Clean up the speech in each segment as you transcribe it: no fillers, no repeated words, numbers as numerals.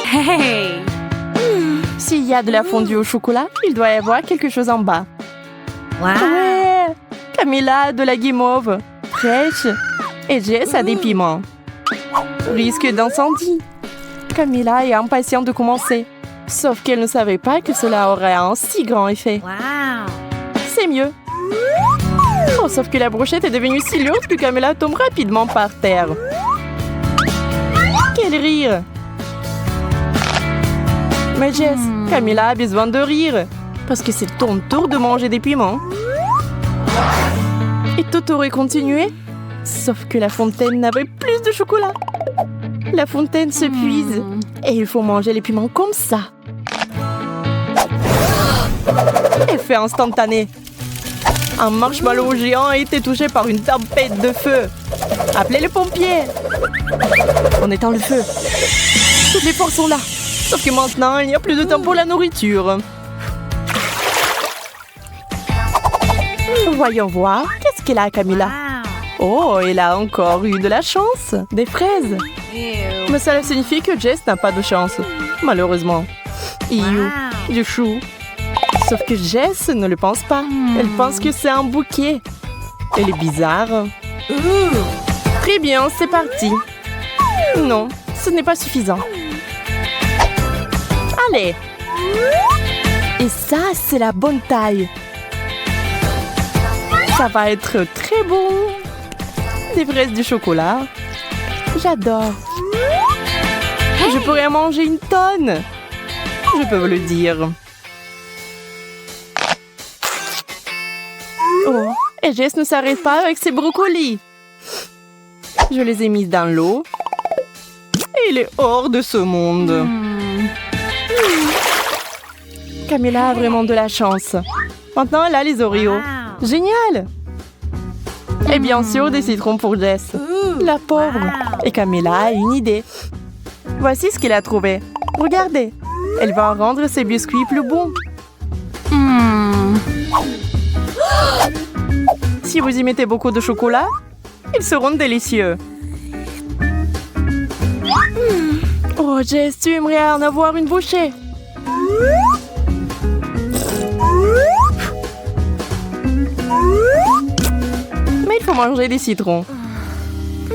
Hey! S'il y a de la fondue au chocolat, il doit y avoir quelque chose en bas. Wow! Ouais! Camilla a de la guimauve, fraîche, et Jess a des piments. Risque d'incendie. Camilla est impatiente de commencer, sauf qu'elle ne savait pas que cela aurait un si grand effet. Wow! C'est mieux. Oh, sauf que la brochette est devenue si lourde que Camilla tombe rapidement par terre. Quel rire! Mais Jess, Camilla a besoin de rire, parce que c'est ton tour de manger des piments. Et tout aurait continué, sauf que la fontaine n'avait plus de chocolat. La fontaine se puise, et il faut manger les piments comme ça. Effet instantané. Un marshmallow géant a été touché par une tempête de feu. Appelez les pompiers. On éteint le feu. Toutes les forces sont là. Sauf que maintenant, il n'y a plus de temps pour la nourriture. Voyons voir. Qu'est-ce qu'elle a, Camilla? Oh, elle a encore eu de la chance. Des fraises. Mais cela signifie que Jess n'a pas de chance. Malheureusement. Iou, du chou. Sauf que Jess ne le pense pas. Elle pense que c'est un bouquet. Elle est bizarre. Très bien, c'est parti. Non, ce n'est pas suffisant. Allez. Et ça, c'est la bonne taille. Ça va être très bon. Des fraises du chocolat. J'adore. Je pourrais en manger une tonne. Je peux vous le dire. Oh, et Jess ne s'arrête pas avec ses brocolis. Je les ai mises dans l'eau. Et il est hors de ce monde. Camilla a vraiment de la chance. Maintenant, elle a les Oreos. Génial! Et bien sûr, des citrons pour Jess. La pauvre. Et Camilla a une idée. Voici ce qu'elle a trouvé. Regardez. Elle va rendre ses biscuits plus bons. Si vous y mettez beaucoup de chocolat, ils seront délicieux. Oh, Jess, tu aimerais en avoir une bouchée. Mais il faut manger des citrons,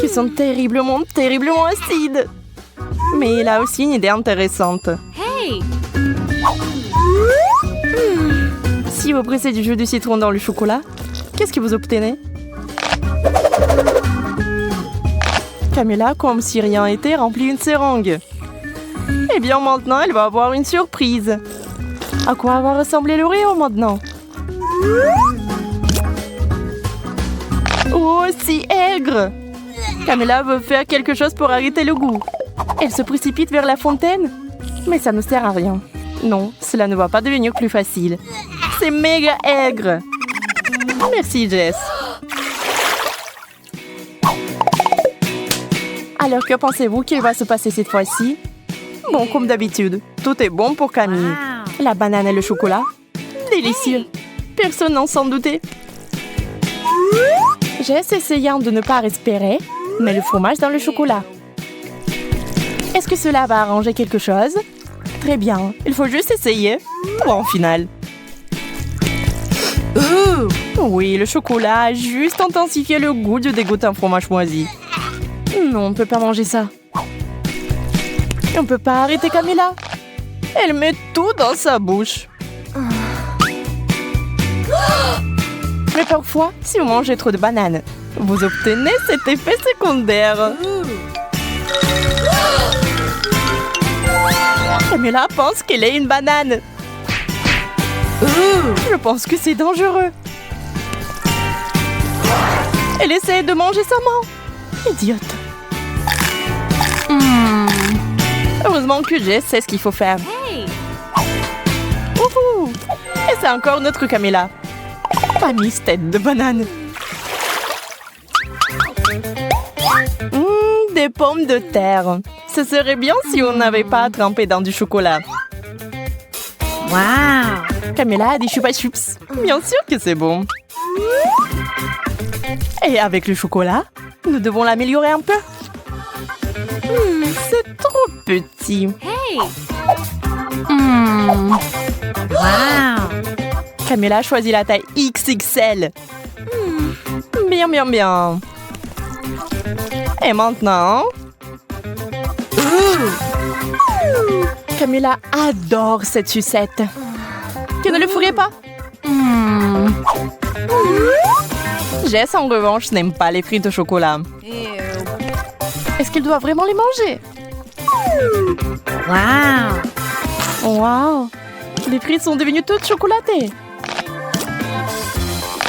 qui sont terriblement, terriblement acides. Mais il a aussi une idée intéressante. Hey! Si vous pressez du jus de citron dans le chocolat, qu'est-ce que vous obtenez? Camilla, comme si rien n'était, remplit une seringue. Eh bien, maintenant, elle va avoir une surprise. À quoi va ressembler l'Oreo maintenant? Oh, si aigre! Camilla veut faire quelque chose pour arrêter le goût. Elle se précipite vers la fontaine, mais ça ne sert à rien. Non, cela ne va pas devenir plus facile. C'est méga aigre! Merci, Jess. Alors, que pensez-vous qu'il va se passer cette fois-ci? Bon, comme d'habitude, tout est bon pour Camille. La banane et le chocolat, délicieux. Personne n'en s'en doutait. Jess, essayant de ne pas respirer, met le fromage dans le chocolat. Est-ce que cela va arranger quelque chose? Très bien, il faut juste essayer. Bon, final. Oui, le chocolat a juste intensifié le goût du dégoûtant fromage moisi. Non, on ne peut pas manger ça. On ne peut pas arrêter Camilla. Elle met tout dans sa bouche. Mais parfois, si vous mangez trop de bananes, vous obtenez cet effet secondaire. Camilla pense qu'elle est une banane. Je pense que c'est dangereux. Elle essaie de manger sa main. Idiote. Heureusement que Jess sait ce qu'il faut faire. Wouhou! Et c'est encore notre Camilla. Famille tête de banane. Des pommes de terre. Ce serait bien si on n'avait pas trempé dans du chocolat. Wow! Camilla a des chupa chups. Bien sûr que c'est bon. Et avec le chocolat, nous devons l'améliorer un peu. C'est trop petit. Wow. Camilla a choisi la taille XXL. Bien, bien, bien. Et maintenant... Camilla adore cette sucette. Tu ne le ferais pas? Jess, en revanche, n'aime pas les frites au chocolat. Est-ce qu'elle doit vraiment les manger? Wow. Wow! Les frites sont devenues toutes chocolatées.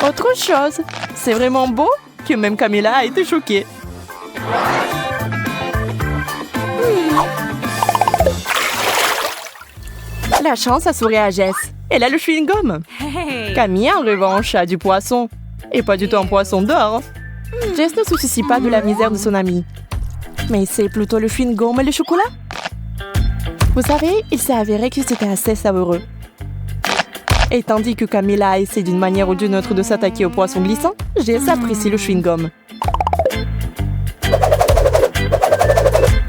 Autre chose, c'est vraiment beau que même Camilla a été choquée. La chance a souri à Jess. Elle a le chewing-gum. Hey. Camille, en revanche, a du poisson. Et pas du tout un poisson d'or. Jess ne se soucie pas de la misère de son amie. Mais c'est plutôt le chewing-gum et le chocolat. Vous savez, il s'est avéré que c'était assez savoureux. Et tandis que Camilla essaie d'une manière ou d'une autre de s'attaquer au poisson glissant, Jess apprécie le chewing-gum.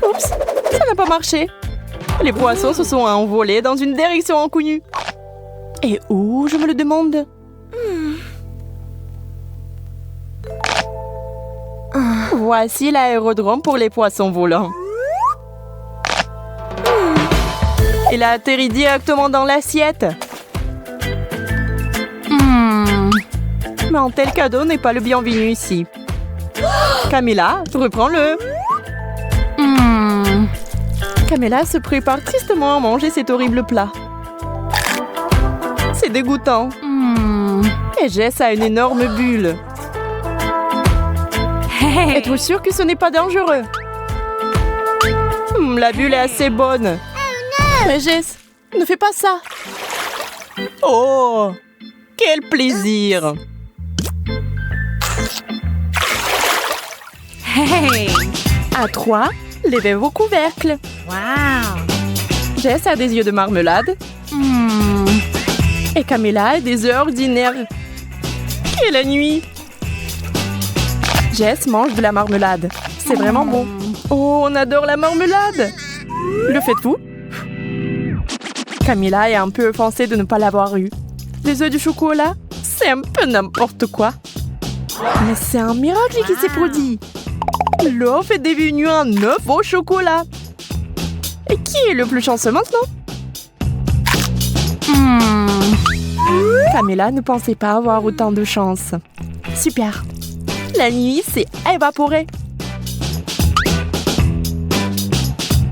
Oups, ça n'a pas marché. Les poissons se sont envolés dans une direction inconnue. Et où, je me le demande? Voici l'aérodrome pour les poissons volants. Il a atterri directement dans l'assiette. Mais un tel cadeau n'est pas le bienvenu ici. Camilla, reprends-le. Camilla se prépare tristement à manger cet horrible plat. C'est dégoûtant. Et Jess a une énorme bulle. Hey. Êtes-vous sûr que ce n'est pas dangereux? La bulle est assez bonne. Mais Jess, ne fais pas ça. Oh, quel plaisir. Hey. À 3, levez vos couvercles. Wow. Jess a des yeux de marmelade. Et Camilla a des œufs ordinaires. Quelle nuit. Jess mange de la marmelade. C'est vraiment bon. Oh, on adore la marmelade. Le faites-vous? Camilla est un peu offensée de ne pas l'avoir eu. Les œufs du chocolat, c'est un peu n'importe quoi. Mais c'est un miracle qui s'est produit. L'œuf est devenu un œuf au chocolat. Et qui est le plus chanceux maintenant? Camilla ne pensait pas avoir autant de chance. Super. La nuit s'est évaporée.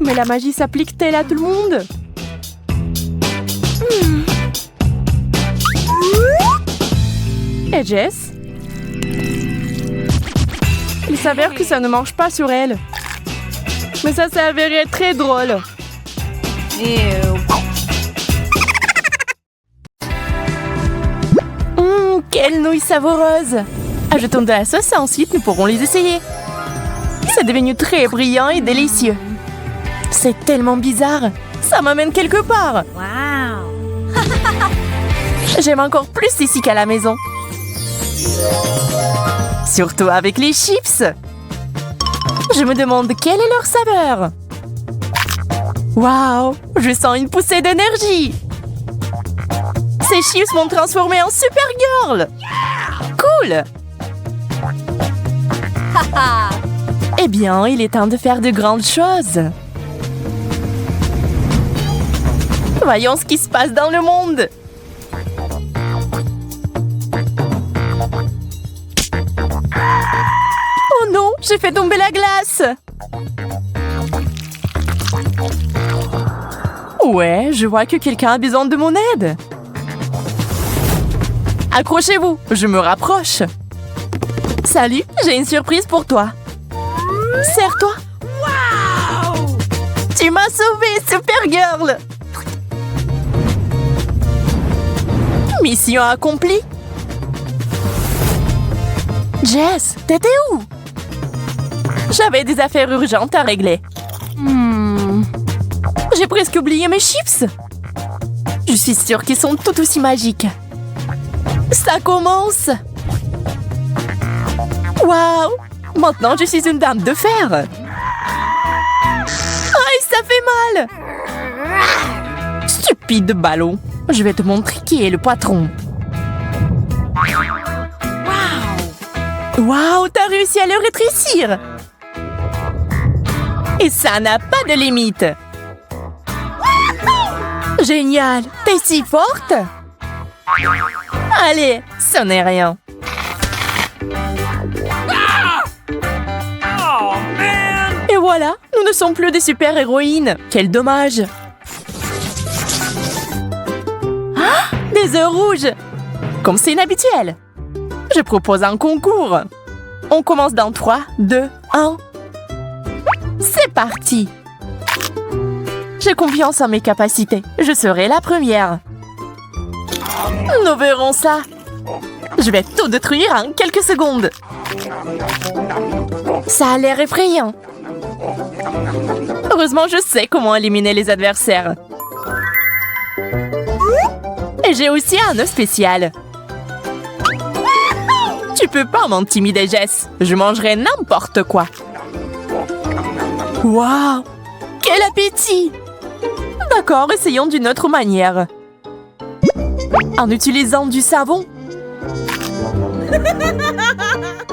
Mais la magie s'applique-t-elle à tout le monde? Et Jess? Il s'avère que ça ne marche pas sur elle. Mais ça s'est avéré très drôle. Quelle nouille savoureuse! Ajoutons de la sauce et ensuite nous pourrons les essayer. C'est devenu très brillant et délicieux. C'est tellement bizarre. Ça m'amène quelque part. Wow. J'aime encore plus ici qu'à la maison. Surtout avec les chips. Je me demande quelle est leur saveur. Waouh, je sens une poussée d'énergie. Ces chips m'ont transformée en Supergirl. Cool. Eh bien, il est temps de faire de grandes choses. Voyons ce qui se passe dans le monde. Oh non, j'ai fait tomber la glace. Ouais, je vois que quelqu'un a besoin de mon aide. Accrochez-vous, je me rapproche. Salut, j'ai une surprise pour toi. Serre-toi. Wow. Tu m'as sauvée, Supergirl. Mission accomplie. Jess, t'étais où? J'avais des affaires urgentes à régler. J'ai presque oublié mes chips. Je suis sûre qu'ils sont tout aussi magiques. Ça commence. Waouh! Maintenant, je suis une dame de fer. Aïe, ça fait mal. speed de ballon. Je vais te montrer qui est le patron. Waouh, t'as réussi à le rétrécir. Et ça n'a pas de limite. Génial, t'es si forte. Allez, ce n'est rien. Et voilà, nous ne sommes plus des super-héroïnes. Quel dommage. Ah, des œufs rouges. Comme c'est inhabituel. Je propose un concours. On commence dans 3, 2, 1. C'est parti. J'ai confiance en mes capacités. Je serai la première. Nous verrons ça. Je vais tout détruire en quelques secondes. Ça a l'air effrayant. Heureusement, je sais comment éliminer les adversaires. Et j'ai aussi un œuf spécial. Tu peux pas m'intimider, Jess. Je mangerai n'importe quoi. Waouh! Quel appétit! D'accord, essayons d'une autre manière. En utilisant du savon.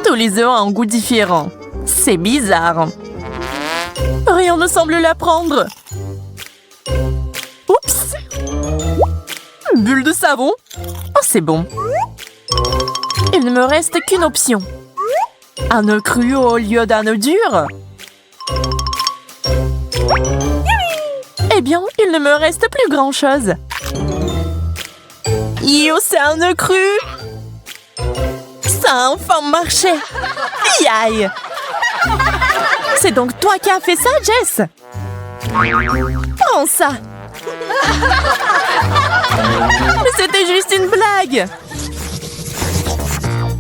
Tous les œufs ont un goût différent. C'est bizarre. Rien ne semble la prendre. Oups! Bulle de savon. Oh, c'est bon. Il ne me reste qu'une option. Un œuf cru au lieu d'un œuf dur. Eh bien, il ne me reste plus grand-chose. Yo, c'est un œuf cru. Ça a enfin marché. Aïe. C'est donc toi qui as fait ça, Jess? Prends ça. Mais c'était juste une blague.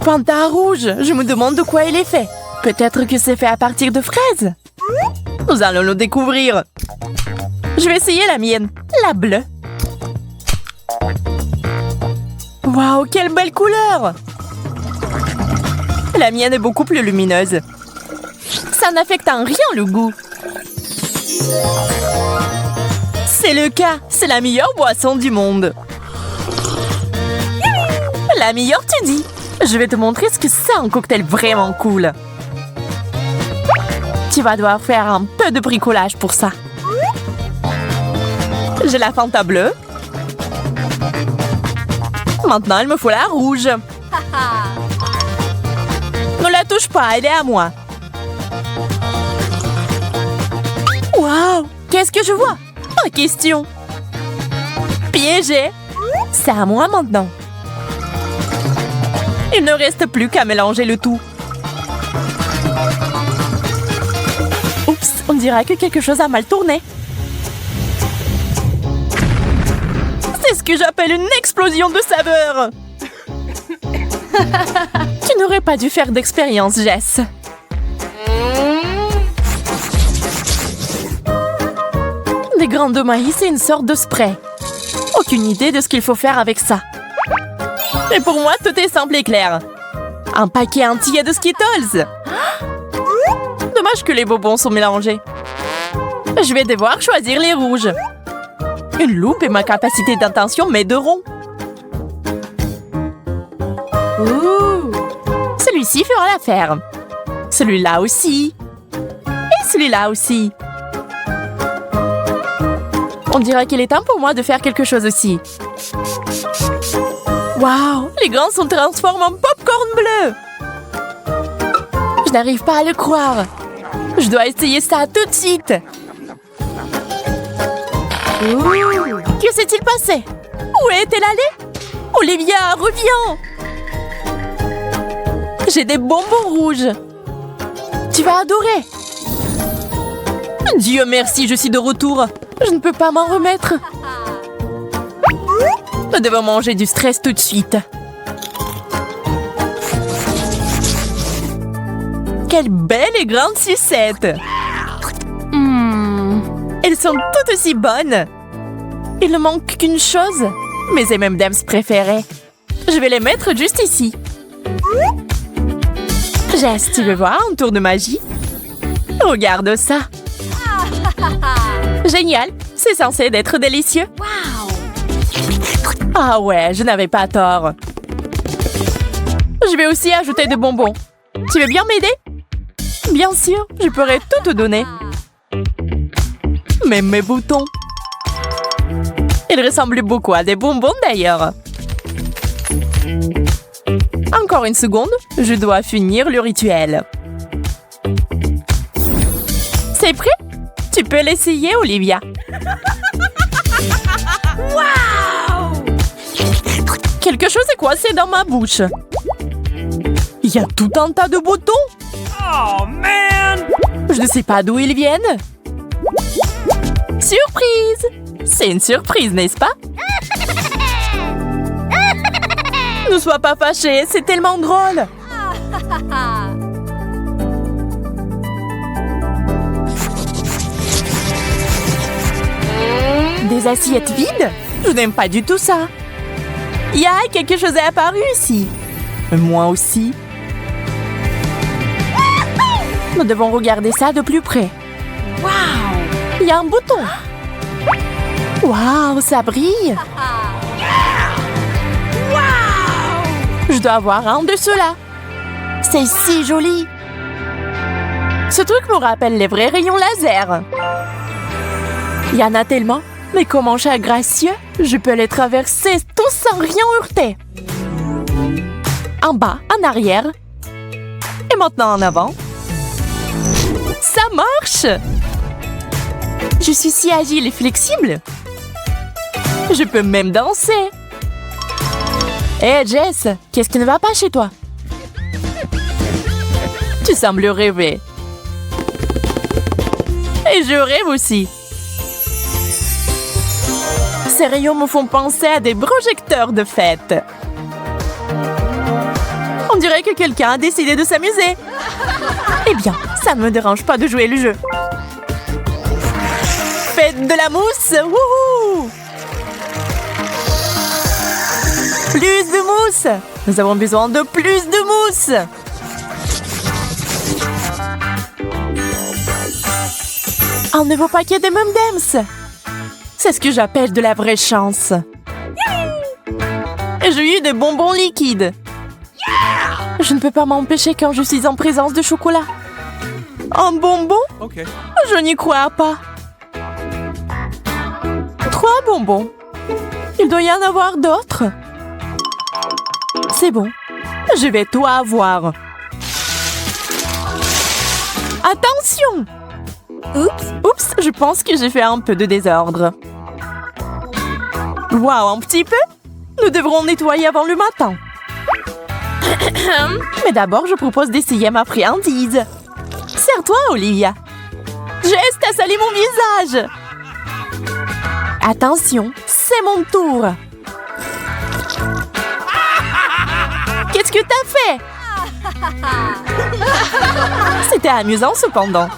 Panda rouge, je me demande de quoi il est fait. Peut-être que c'est fait à partir de fraises. Nous allons le découvrir. Je vais essayer la mienne, la bleue. Waouh, quelle belle couleur! La mienne est beaucoup plus lumineuse. Ça n'affecte en rien le goût. C'est le cas, c'est la meilleure boisson du monde. La meilleure, tu dis? Je vais te montrer ce que c'est un cocktail vraiment cool. Tu vas devoir faire un peu de bricolage pour ça. J'ai la Fanta bleue. Maintenant, il me faut la rouge. Ne la touche pas, elle est à moi. Waouh! Qu'est-ce que je vois? Pas question. Piégé. C'est à moi maintenant. Il ne reste plus qu'à mélanger le tout. Oups, on dirait que quelque chose a mal tourné. C'est ce que j'appelle une explosion de saveur. Tu n'aurais pas dû faire d'expérience, Jess. Des grains de maïs et une sorte de spray. Aucune idée de ce qu'il faut faire avec ça. Et pour moi, tout est simple et clair. Un paquet entier de Skittles. Dommage que les bonbons sont mélangés. Je vais devoir choisir les rouges. Une loupe et ma capacité d'intention m'aideront. Celui-ci fera l'affaire. Celui-là aussi. Et celui-là aussi. On dirait qu'il est temps pour moi de faire quelque chose aussi. Waouh, les grains sont transformés en popcorn bleu. Je n'arrive pas à le croire. Je dois essayer ça tout de suite. Que s'est-il passé? Où est-elle allée? Olivia, reviens! J'ai des bonbons rouges. Tu vas adorer. Dieu merci, je suis de retour. Je ne peux pas m'en remettre. Nous devons manger du stress tout de suite. Quelle belle et grande sucette! Elles sont toutes aussi bonnes. Il ne manque qu'une chose. Mes M&M's préférés. Je vais les mettre juste ici. Jess, tu veux voir un tour de magie? Regarde ça. Génial. C'est censé être délicieux. Ah ouais, je n'avais pas tort. Je vais aussi ajouter des bonbons. Tu veux bien m'aider? Bien sûr, je pourrais tout te donner. Même mes boutons. Ils ressemblent beaucoup à des bonbons d'ailleurs. Encore une seconde, je dois finir le rituel. C'est prêt? Tu peux l'essayer, Olivia. Wow! Quelque chose est coincé dans ma bouche. Il y a tout un tas de boutons. Oh, man! Je ne sais pas d'où ils viennent. Surprise! C'est une surprise, n'est-ce pas? Ne sois pas fâché, c'est tellement drôle. Des assiettes vides? Je n'aime pas du tout ça. Ya, quelque chose est apparu ici. Moi aussi. Nous devons regarder ça de plus près. Wow! Il y a un bouton. Waouh, ça brille. Wow! Je dois avoir un de ceux-là. C'est si joli. Ce truc me rappelle les vrais rayons laser. Il y en a tellement. Mais comment chaque gracieux, je peux les traverser tous sans rien heurter. En bas, en arrière. Et maintenant en avant. Ça marche! Je suis si agile et flexible. Je peux même danser. Hé, Jess, qu'est-ce qui ne va pas chez toi? Tu sembles rêver. Et je rêve aussi. Ces rayons me font penser à des projecteurs de fête. On dirait que quelqu'un a décidé de s'amuser. Eh bien, ça ne me dérange pas de jouer le jeu. Faites de la mousse! Wouhou! Plus de mousse! Nous avons besoin de plus de mousse! Un nouveau paquet de M&M's! C'est ce que j'appelle de la vraie chance. J'ai eu des bonbons liquides. Je ne peux pas m'empêcher quand je suis en présence de chocolat. Un bonbon? Okay. Je n'y crois pas. 3 bonbons. Il doit y en avoir d'autres. C'est bon. Je vais tout avoir. Attention! Oups, je pense que j'ai fait un peu de désordre. Waouh, un petit peu? Nous devrons nettoyer avant le matin. Mais d'abord, je propose d'essayer ma friandise. Sers-toi, Olivia. Jess, t'as salé mon visage. Attention, c'est mon tour. Qu'est-ce que t'as fait? C'était amusant cependant.